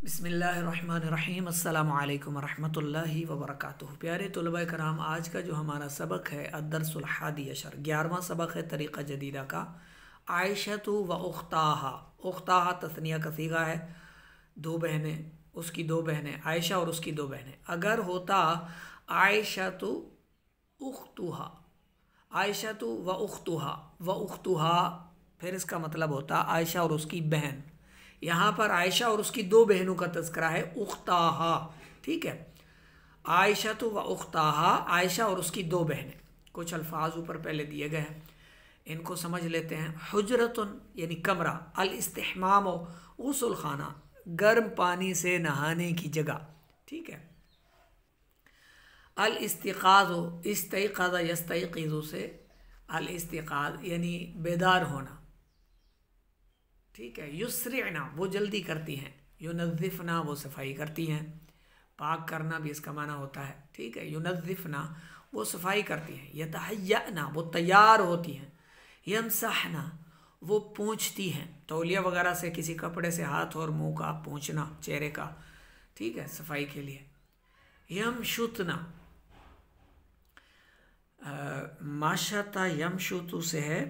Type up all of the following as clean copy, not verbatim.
बिस्मिल्लाहिर्रहमानिर्रहीम अस्सलामु अलैकुम वरहमतुल्लाहि वबरकातुहू। प्यारे तलबा कराम, आज का जो हमारा सबक है अद्दर्सुल हादी अशर, 11वां सबक है तरीक़ा जदीदा का। आयशतु व उख्ताहा, उख्ताहा तस्निया का सीगा है, दो बहनें, उसकी दो बहनें, आयशा और उसकी दो बहनें। अगर होता आयशतु उख्तुहा, आयशतु व उख्तुहा, व उख्तुहा, फिर इसका मतलब होता आयशा और उसकी बहन। यहाँ पर आयशा और उसकी दो बहनों का तज़किरा है, उख्ताहा। ठीक है, आयशा तो व उख्ताहा, आयशा और उसकी दो बहनें। कुछ अल्फाज ऊपर पहले दिए गए हैं, इनको समझ लेते हैं। हुजरतुन यानी कमरा, अल इस्तिहमाम गुस्ल खाना, गर्म पानी से नहाने की जगह। ठीक है। अल इस्तिक़ाज़, इस्तैक़ज़ यस्तैक़िज़ु से अल इस्तिक़ाज़ यानी बेदार होना। ठीक है। युस्रिअना वो जल्दी करती हैं, युनज़्ज़िफ़ना वो सफाई करती हैं, पाक करना भी इसका माना होता है। ठीक है, युनज़्ज़िफ़ना वो सफाई करती हैं, यतहय्यना वो तैयार होती हैं, यमसहना वो पोंछती हैं, तौलिया वगैरह से किसी कपड़े से हाथ और मुंह का पोंछना, चेहरे का। ठीक है, सफाई के लिए। यमशुतना, माशता यमशुतु से है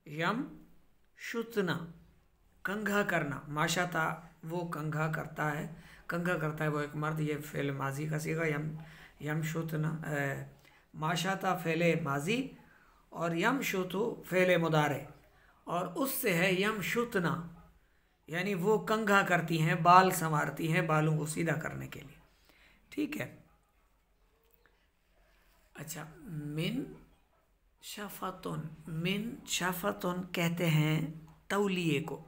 यमशुतना, कंघा करना। माशाता वो कंघा करता है, कंघा करता है वो एक मर्द। ये फ़ेल माजी का सीगा, यमशुतना, माशाता फ़ेले माजी और यमशुतु फ़ेले मुदारे, और उससे है यमशुतना यानी वो कंघा करती हैं, बाल संवारती हैं, बालों को सीधा करने के लिए। ठीक है। अच्छा, मिन शफ़तुन, मिन शफ़तुन कहते हैं तौलिए को,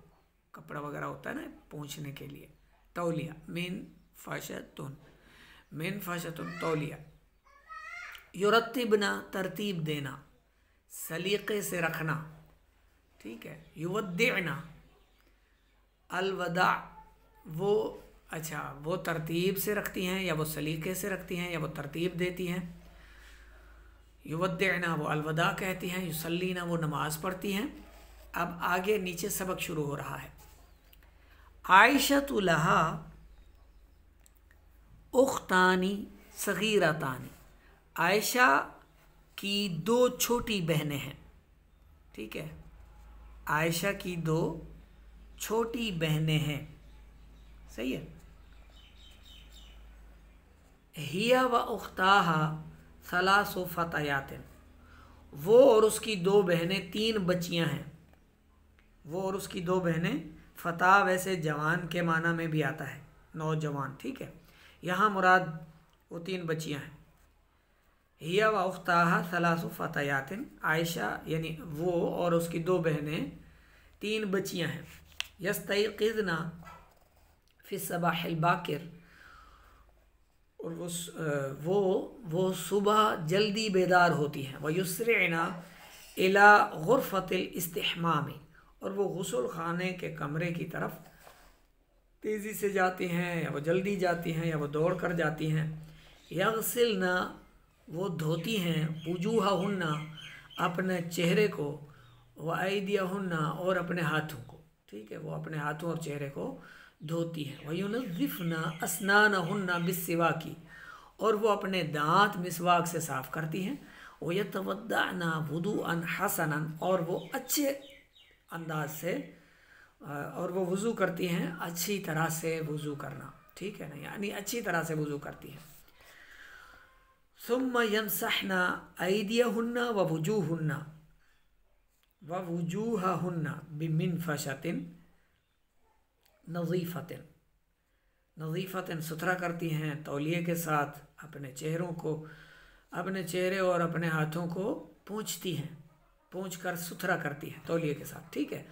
कपड़ा वगैरह होता है ना पोंछने के लिए, तौलिया। मिन फशतुन, मिन फशतुन तौलिया। युरत्तिबना तरतीब देना, सलीक़े से रखना। ठीक है। युवद्दिअना, अलवदा वो, अच्छा वो तरतीब से रखती हैं, या वो सलीक़े से रखती हैं, या वो तरतीब देती हैं। युवद्दिअना वो अलवदा कहती हैं, युसल्लीना वो नमाज पढ़ती हैं। अब आगे नीचे सबक शुरू हो रहा है। आयशतु लहा उख्तानी सगीरतानी, आयशा की दो छोटी बहनें हैं। ठीक है, आयशा की दो छोटी बहनें हैं। सही है। हिया व उख्ताहा सलासु फतयातिन, वो और उसकी दो बहनें तीन बच्चियां हैं। वो और उसकी दो बहनें, फ़ता वैसे जवान के माना में भी आता है, नौजवान। ठीक है, यहाँ मुराद वो तीन बच्चियाँ हैं। हिया व उख्ताहा सलासु फ़तयातिन, आयशा यानी वो और उसकी दो बहनें तीन बच्चियाँ हैं। यस्तैक़िज़ना फ़ी सबाहिल बाकिर, और वो सुबह जल्दी बेदार होती हैं। व युस्रिअना इला गुरफ़तिल इस्तिहमामी, और वो गुस्ल खाने के कमरे की तरफ तेज़ी से जाती हैं, या वो जल्दी जाती हैं, या वो दौड़ कर जाती हैं। यग़सिलना वो धोती हैं, वुजूहहुन्ना अपने चेहरे को, व ऐदियहुन्ना और अपने हाथों को। ठीक है, वो अपने हाथों और चेहरे को धोती हैं। व युनज़्ज़िफ़ना अस्नानहुन्ना बिस्सिवाकी, और वो अपने दांत मिसवाक से साफ़ करती हैं। व यतवद्दअना वुदूअन हसनन, और वो अच्छे अंदाज से, और वो वज़ू करती हैं, अच्छी तरह से वज़ू करना। ठीक है ना, यानी अच्छी तरह से वज़ू करती हैं। सुम्मा यमसहना ऐदियहुन्ना व वुजूहहुन्ना बिमिनफशतिन नज़ीफ़तिन, नज़ीफ़तिन सुथरा करती हैं तौलिए के साथ अपने चेहरों को, अपने चेहरे और अपने हाथों को पोंछती हैं, पोंछ कर सुथरा करती हैं तौलिए के साथ। ठीक है,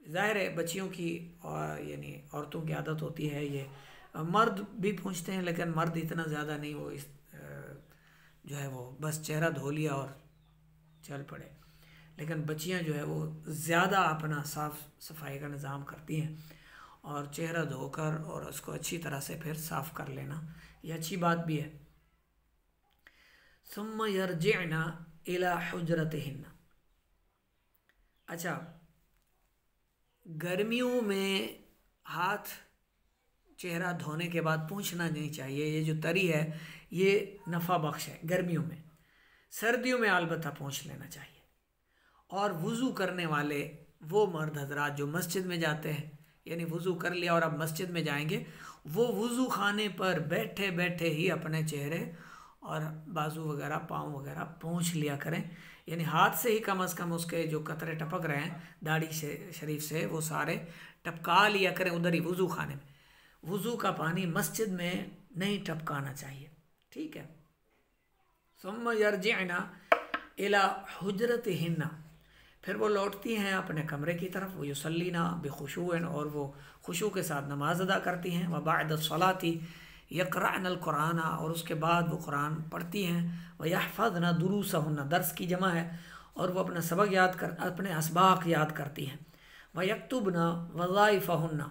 ज़ाहिर है बच्चियों की और यानी औरतों की आदत होती है ये, मर्द भी पूछते हैं लेकिन मर्द इतना ज़्यादा नहीं, वो इस जो है वो बस चेहरा धो लिया और चल पड़े। लेकिन बच्चियां जो है वो ज़्यादा अपना साफ़ सफाई का निज़ाम करती हैं, और चेहरा धोकर और उसको अच्छी तरह से फिर साफ़ कर लेना ये अच्छी बात भी है। सुम्मा यरजिअना इला हुजरतिहिन्ना, अच्छा गर्मियों में हाथ चेहरा धोने के बाद पूंछना नहीं चाहिए। ये जो तरी है ये नफ़ा बख्श है गर्मियों में। सर्दियों में अलबत्ता पूंछ लेना चाहिए। और वज़ू करने वाले वो मर्द हजरात जो मस्जिद में जाते हैं, यानी वज़ू कर लिया और अब मस्जिद में जाएंगे, वो वज़ू खाने पर बैठे बैठे ही अपने चेहरे और बाजू वगैरह पाँव वगैरह पोंछ लिया करें। यानी हाथ से ही कम से कम उसके जो कतरे टपक रहे हैं दाढ़ी से शरीफ से वो सारे टपका लिया करें उधर ही वज़ू खाने में। वज़ू का पानी मस्जिद में नहीं टपकाना चाहिए, ठीक है। सुम्मा यरजिअना इला हुजरतिहिन्ना, फिर वो लौटती हैं अपने कमरे की तरफ। वो युसल्लीना बिखुशूअन, और वो खुशू के साथ नमाज अदा करती हैं। व बाद सलाती यक़रअनल कुरान, और उसके बाद वो कुरान पढ़ती हैं। व यहफ़ज़ना दुरूसहुन्ना, दर्स की जमा है, और वो अपना सबक याद कर अपने असबाक याद करती हैं। व यक्तुबना वज़ाइफ़हुन्ना,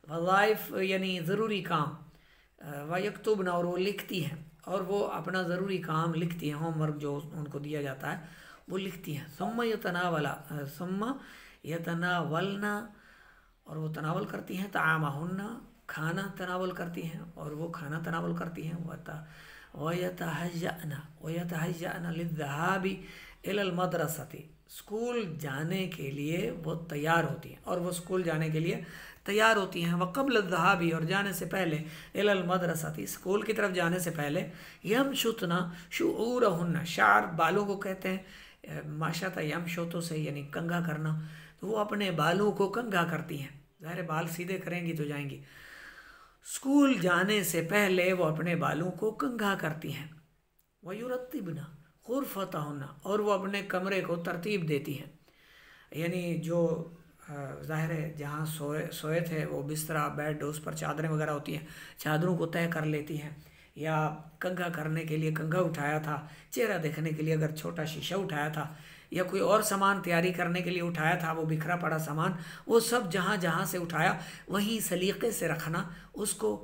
वज़ाइफ़ यानी ज़रूरी काम, व यक्तुबना, और वो लिखती हैं, और वो अपना ज़रूरी काम लिखती हैं, होमवर्क जो उनको दिया जाता है वो लिखती हैं। सुम्मा यतनावलना, और वो तनावल करती हैं। तामाहुन्ना, खाना तनावल करती हैं, और वो खाना तनावल करती हैं। वयतहय्यअना लिज़्ज़हाबि इलल मदरसति, स्कूल जाने के लिए वो तैयार होती हैं, और वो स्कूल जाने के लिए तैयार होती हैं। वक़ब्ल ज़हाबी, और जाने से पहले, इलल मदरसति, स्कूल की तरफ जाने से पहले, यमशुतना शुऊरहुन्ना, शार बालों को कहते हैं, माशाता यमशुतु से यानी कंघा करना, तो वो अपने बालों को कंघा करती हैं। ज़ाहिर बाल सीधे करेंगी तो जाएंगी। स्कूल जाने से पहले वो अपने बालों को कंघा करती हैं। वयुरत्तिबना गुरफतहुन्ना, और वो अपने कमरे को तरतीब देती हैं, यानी जो ज़ाहिर है जहाँ सोए थे वो बिस्तरा बेड, उस पर चादरें वगैरह होती हैं, चादरों को तय कर लेती हैं। या कंघा करने के लिए कंघा उठाया था, चेहरा देखने के लिए अगर छोटा शीशा उठाया था, या कोई और सामान तैयारी करने के लिए उठाया था, वो बिखरा पड़ा सामान, वो सब जहाँ जहाँ से उठाया वहीं सलीक़े से रखना, उसको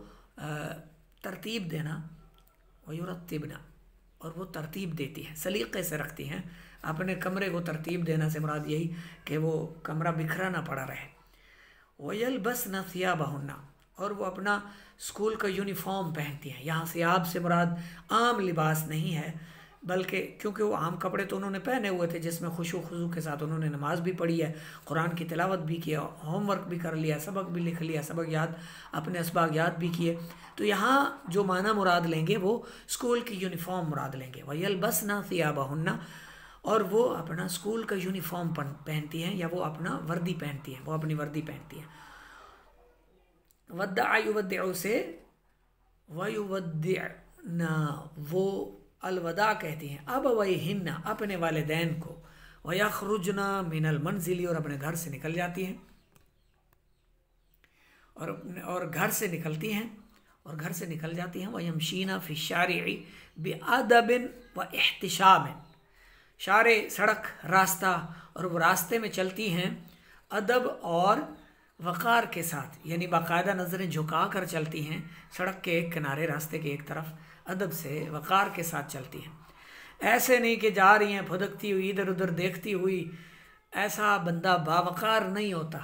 तरतीब देना। वयुरत्तिबना, और वो तरतीब देती हैं, सलीक़े से रखती हैं। अपने कमरे को तरतीब देना से मुराद यही कि वो कमरा बिखरा ना पड़ा रहे। वयलबसना सियाबहुन्ना, और वो अपना स्कूल का यूनिफॉर्म पहनती हैं। यहाँ सियाब से मुराद आम लिबास नहीं है, बल्कि क्योंकि वो आम कपड़े तो उन्होंने पहने हुए थे जिसमें खुशू खुजू के साथ उन्होंने नमाज भी पढ़ी है, कुरान की तिलावत भी किया, होमवर्क भी कर लिया, सबक भी लिख लिया, सबक याद, अपने असबाक याद भी किए। तो यहाँ जो माना मुराद लेंगे वो स्कूल की यूनिफॉर्म मुराद लेंगे। वयलबसना सियाबहुन्ना, और वो अपना स्कूल का यूनिफॉर्म पहनती हैं, या वो अपना वर्दी पहनती हैं, वो अपनी वर्दी पहनती हैं। वद्दा युवद्दउ से वयुवद्दिअना, वो अलवदा कहती हैं। अब वही हिन्ना, अपने वालिदैन को। वयखरुजना मिनल मंजिली, और अपने घर से निकल जाती हैं, और घर से निकलती हैं, और घर से निकल जाती हैं। वयमशीना फी शारिअ बिअदबिन व इह्तिशाम, शारे सड़क रास्ता, और वो रास्ते में चलती हैं अदब और वक़ार के साथ, यानी बाकायदा नज़रें झुका कर चलती हैं सड़क के एक किनारे, रास्ते के एक तरफ, अदब से वक़ार के साथ चलती हैं। ऐसे नहीं कि जा रही हैं फुदकती हुई इधर उधर देखती हुई, ऐसा बंदा बावक़ार नहीं होता,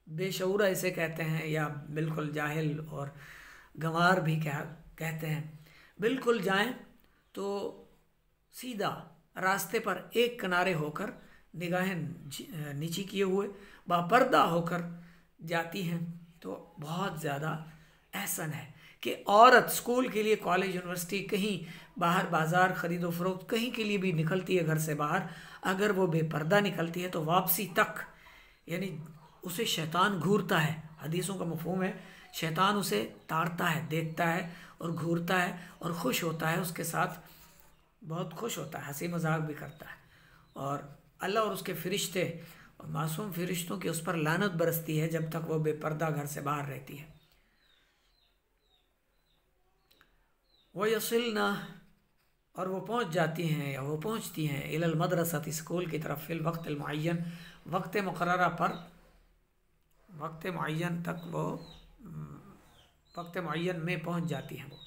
बेशऊरा इसे कहते हैं, या बिल्कुल जाहिल और गंवार भी कहते हैं। बिल्कुल जाएं तो सीधा रास्ते पर एक किनारे होकर, निगाहें नीची किए हुए, बापर्दा होकर जाती हैं, तो बहुत ज़्यादा एहसन है कि औरत स्कूल के लिए, कॉलेज, यूनिवर्सिटी, कहीं बाहर बाज़ार, ख़रीदो फरोख्त, कहीं के लिए भी निकलती है घर से बाहर, अगर वो बेपर्दा निकलती है तो वापसी तक यानी उसे शैतान घूरता है। हदीसों का मफ़हूम है, शैतान उसे ताड़ता है, देखता है और घूरता है, और खुश होता है उसके साथ, बहुत खुश होता है, हंसी मजाक भी करता है। और अल्लाह और उसके फ़रिश्ते और मासूम फ़रिश्तों की उस पर लानत बरसती है जब तक वो बेपर्दा घर से बाहर रहती है। वयसिलना, और वो पहुँच जाती हैं, या वो पहुँचती हैं, इलल मदरसती, स्कूल की तरफ, फिल वक्तिल मुअय्यन, वक्त मुकर्ररा पर, वक्त मुअय्यन तक वो वक्त मुअय्यन में पहुँच जाती हैं वो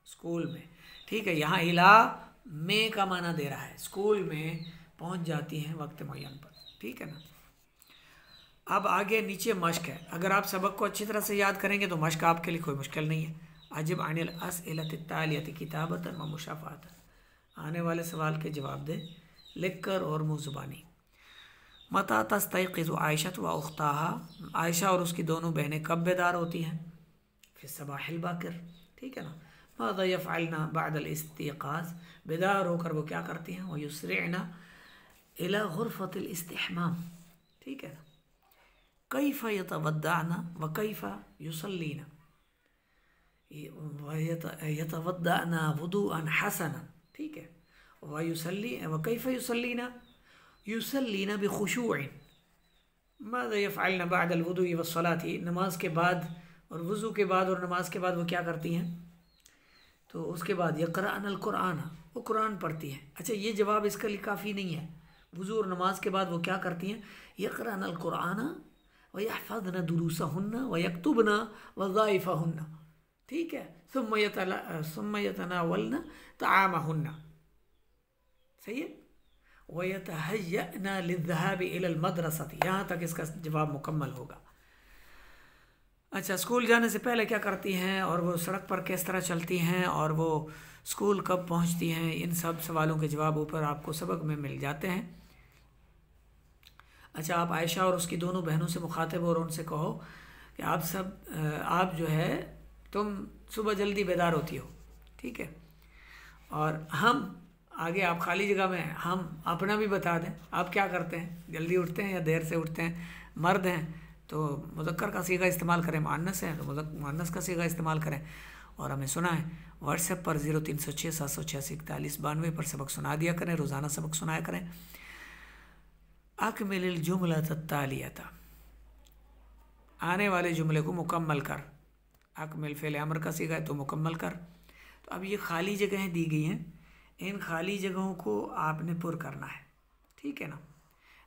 स्कूल में, ठीक है। यहाँ इला में का माना दे रहा है, स्कूल में पहुँच जाती हैं वक्त मुअय्यन पर, ठीक है ना। अब आगे नीचे मश्क है। अगर आप सबक को अच्छी तरह से याद करेंगे तो मश्क आपके लिए कोई मुश्किल नहीं है। अजिब अनिल अस्इलति तालियति किताबतन व मुशाफ़ातन, आने वाले सवाल के जवाब दे लिख कर और मुँह ज़ुबानी। मता तस्तयक़िज़ु आयशा व उख्ताहा, आयशा और उसकी दोनों बहनें कब बेदार होती हैं? फिर सबाहिल बाकिर, ठीक है ना। माज़ा यफ़अलना बअदल इस्तिक़ाज़, बेदार होकर वो क्या करती हैं? व युस्रिअना इला गुरफ़तिल इस्तिहमाम, ठीक है ना। कैफ़ यतवद्दअना व कैफ़ युसल्लीना, यतवद्दअना वुदूअन हसना, ठीक है। व कैफ़ युसल्लीना, युसल्लीना बिखुशूइन। माज़ा यफ़अलना बअदल वुदूइ वस्सलाति, नमाज के बाद और वज़ू के बाद और नमाज के बाद वो क्या करती हैं? तो उसके बाद यक़रअनल कुरान, वो कुरान पढ़ती हैं। अच्छा, ये जवाब इसके लिए काफ़ी नहीं है। वज़ू और नमाज के बाद वो क्या करती हैं? यक़रअनल कुरान व यहफ़ज़न दुरूसहुन्ना व यक्तुबना वज़ाइफ़हुन्ना, ठीक है। सुम्मा यतनावलना तआमहुन्ना, सही है। व यतहय्यअना लिज़्ज़हाबि इलल मदरसति, यहाँ तक इसका जवाब मुकम्मल होगा। अच्छा, स्कूल जाने से पहले क्या करती हैं और वो सड़क पर किस तरह चलती हैं और वो स्कूल कब पहुंचती हैं, इन सब सवालों के जवाब ऊपर आपको सबक में मिल जाते हैं। अच्छा, आप आयशा और उसकी दोनों बहनों से मुखातिब हो और उनसे कहो कि आप जो है तुम सुबह जल्दी बेदार होती हो, ठीक है। और हम आगे आप खाली जगह में हम अपना भी बता दें, आप क्या करते हैं, जल्दी उठते हैं या देर से उठते हैं। मर्द हैं तो मुज़क्कर का सीगा इस्तेमाल करें, मुअन्नस हैं तो मुअन्नस का सीगा इस्तेमाल करें। और हमें सुना है व्हाट्सएप पर 0306 786 41 92 पर सबक सुना दिया करें, रोज़ाना सबक सुनाया करें। अकमिल जुमला तालियता, आने वाले जुमले को मुकम्मल कर। अकमिल फ़िल अमर का सीगा है तो मुकम्मल कर। तो अब ये खाली जगहें दी गई हैं, इन खाली जगहों को आपने पुर करना है, ठीक है ना।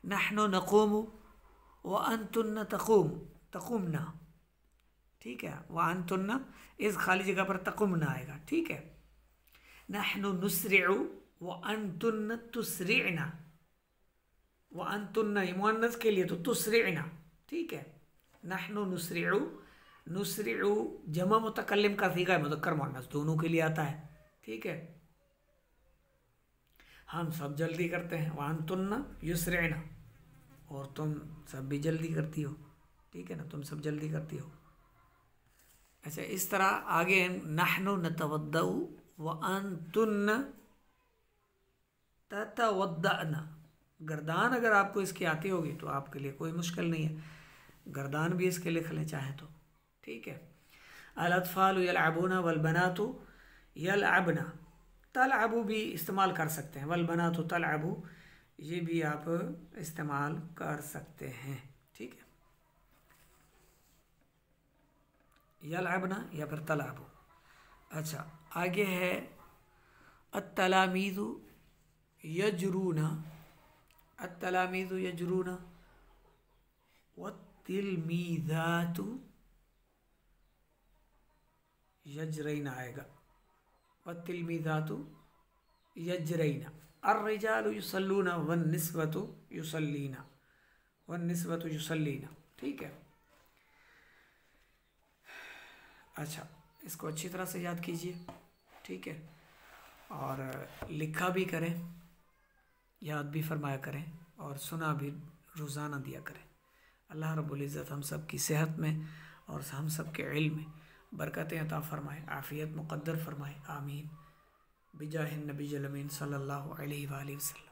नहनु नक़ूमु व अंतुन्ना तक़ुमना, ठीक है। व अंतुन्ना, इस खाली जगह पर तक़ुमना आएगा, ठीक है। नहनु नुस्रिउ व अंतुन्ना तुस्रिअना, व अंतुन्ना मुअन्नस के लिए तो तुस्रिअना, ठीक है। नहनु नुस्रिउ, नुस्रिउ जमा मुतकल्लिम का सीगा है, मुज़क्कर मुअन्नस दोनों के लिए आता है, ठीक है। हम सब जल्दी करते हैं। व अंतुन्ना युस्रिअना, और तुम सब भी जल्दी करती हो, ठीक है ना, तुम सब जल्दी करती हो। अच्छा, इस तरह आगे नहनु नतवद्दउ व अंतुन्ना ततवद्दअना। गर्दान अगर आपको इसकी आती होगी तो आपके लिए कोई मुश्किल नहीं है, गर्दान भी इसके लिख लें चाहें तो, ठीक है। अल अत्फ़ालु यलअबूना वल बनातु यलअबना, तलअबु भी इस्तेमाल कर सकते हैं, वल बनातु तलअबु ये भी आप इस्तेमाल कर सकते हैं, ठीक है। यलअबना या फिर तलअबु। अच्छा, आगे है अत्तलामीज़ु यजरूना, अत्तलामीज़ु यजरूना वत्तिलमीज़ातु यजरैना आएगा, वत्तिलमीज़ातु यजरैना। अर्रिजालु युसल्लूना वन्निस्वतु युसल्लीना, वन्निस्वतु युसल्लीना, ठीक है। अच्छा, इसको अच्छी तरह से याद कीजिए, ठीक है। और लिखा भी करें, याद भी फरमाया करें और सुना भी रोज़ाना दिया करें। अल्लाह रब्बुल इज़्ज़त हम सब की सेहत में और हम सब के इल्म में बरकतें अता फ़रमाए, आफ़ियत मुक़द्दर फ़रमाए, आमीन। बिजाहिन नबी अमीन सल्लल्लाहु अलैहि वसल्लम।